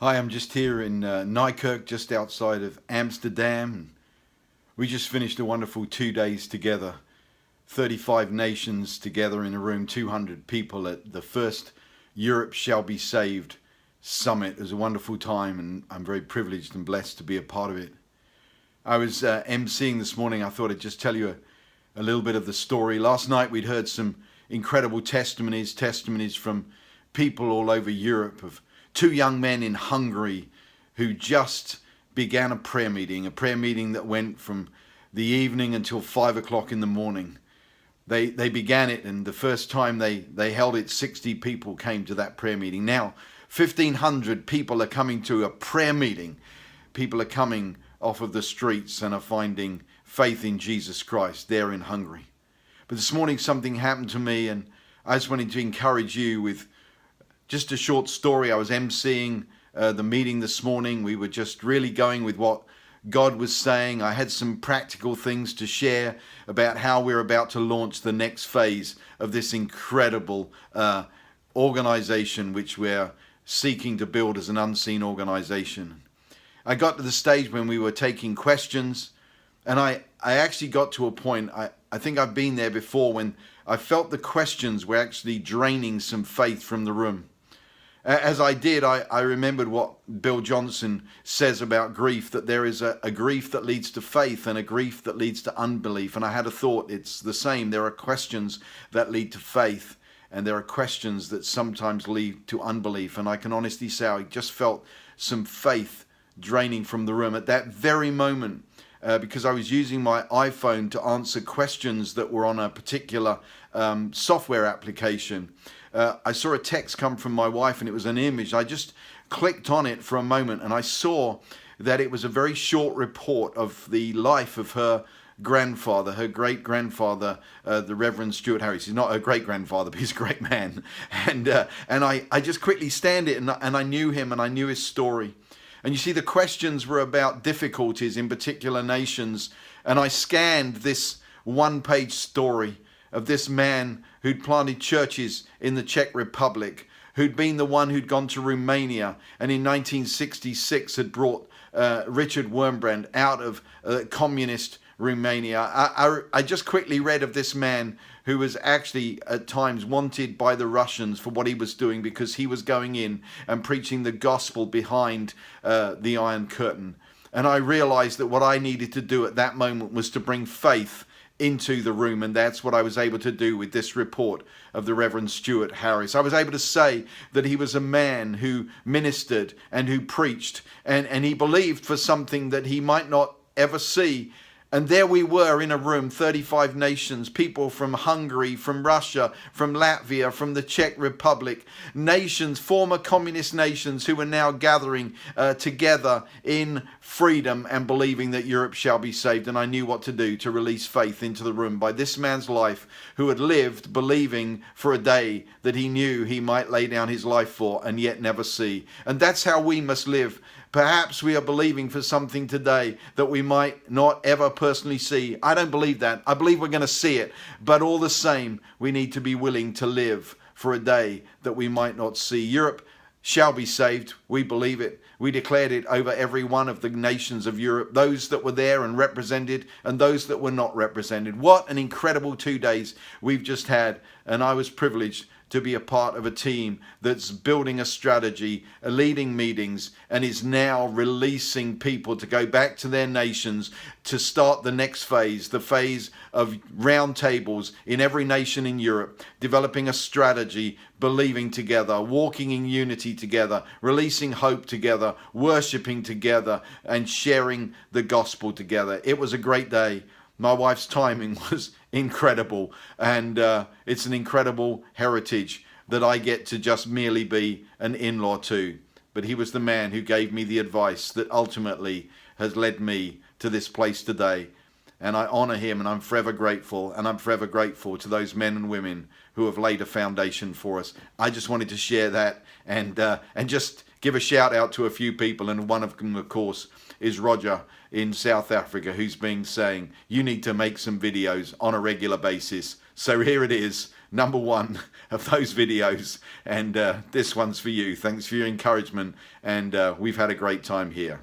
Hi, I'm just here in Nijkerk, just outside of Amsterdam. We just finished a wonderful 2 days together. 35 nations together in a room, 200 people at the first Europe Shall Be Saved Summit. It was a wonderful time and I'm very privileged and blessed to be a part of it. I was emceeing this morning. I thought I'd just tell you a little bit of the story. Last night we'd heard some incredible testimonies from people all over Europe of two young men in Hungary who just began a prayer meeting that went from the evening until 5 o'clock in the morning. They began it, and the first time they held it, 60 people came to that prayer meeting. Now 1,500 people are coming to a prayer meeting. People are coming off of the streets and are finding faith in Jesus Christ there in Hungary. But this morning something happened to me, and I just wanted to encourage you with just a short story. I was emceeing the meeting this morning. We were just really going with what God was saying. I had some practical things to share about how we're about to launch the next phase of this incredible organization which we're seeking to build as an unseen organization. I got to the stage when we were taking questions, and I actually got to a point, I think I've been there before, when I felt the questions were actually draining some faith from the room. As I did, I remembered what Bill Johnson says about grief, that there is a grief that leads to faith and a grief that leads to unbelief. And I had a thought, it's the same. There are questions that lead to faith, and there are questions that sometimes lead to unbelief. And I can honestly say I just felt some faith draining from the room at that very moment, because I was using my iPhone to answer questions that were on a particular software application. I saw a text come from my wife, and it was an image. I just clicked on it for a moment, and I saw that it was a very short report of the life of her grandfather, her great-grandfather, the Reverend Stuart Harris. He's not her great-grandfather, but he's a great man. And I just quickly scanned it, and I knew him, and I knew his story. And you see, the questions were about difficulties in particular nations. And I scanned this one-page story of this man who'd planted churches in the Czech Republic, who'd been the one who'd gone to Romania, and in 1966 had brought Richard Wurmbrand out of communist Romania. I just quickly read of this man who was actually at times wanted by the Russians for what he was doing, because he was going in and preaching the gospel behind the Iron Curtain. And I realized that what I needed to do at that moment was to bring faith into the room, and that's what I was able to do with this report of the Reverend Stuart Harris. I was able to say that he was a man who ministered and who preached, and he believed for something that he might not ever see. And there we were in a room, 35 nations, people from Hungary, from Russia, from Latvia, from the Czech Republic, nations, former communist nations who are now gathering together in freedom and believing that Europe shall be saved. And I knew what to do to release faith into the room by this man's life, who had lived believing for a day that he knew he might lay down his life for and yet never see. And that's how we must live. Perhaps we are believing for something today that we might not ever personally see. I don't believe that. I believe we're going to see it. But all the same, we need to be willing to live for a day that we might not see. Europe shall be saved. We believe it. We declared it over every one of the nations of Europe, those that were there and represented and those that were not represented. What an incredible 2 days we've just had. And I was privileged to be a part of a team that's building a strategy, leading meetings, and is now releasing people to go back to their nations to start the next phase, the phase of round tables in every nation in Europe, developing a strategy, believing together, walking in unity together, releasing hope together, worshiping together, and sharing the gospel together. It was a great day. My wife's timing was incredible, and it's an incredible heritage that I get to just merely be an in-law to. But he was the man who gave me the advice that ultimately has led me to this place today. And I honor him, and I'm forever grateful. And I'm forever grateful to those men and women who have laid a foundation for us. I just wanted to share that and just give a shout out to a few people. And one of them, of course, is Roger in South Africa, who's been saying, you need to make some videos on a regular basis. So here it is, number one of those videos, and this one's for you. Thanks for your encouragement, and we've had a great time here.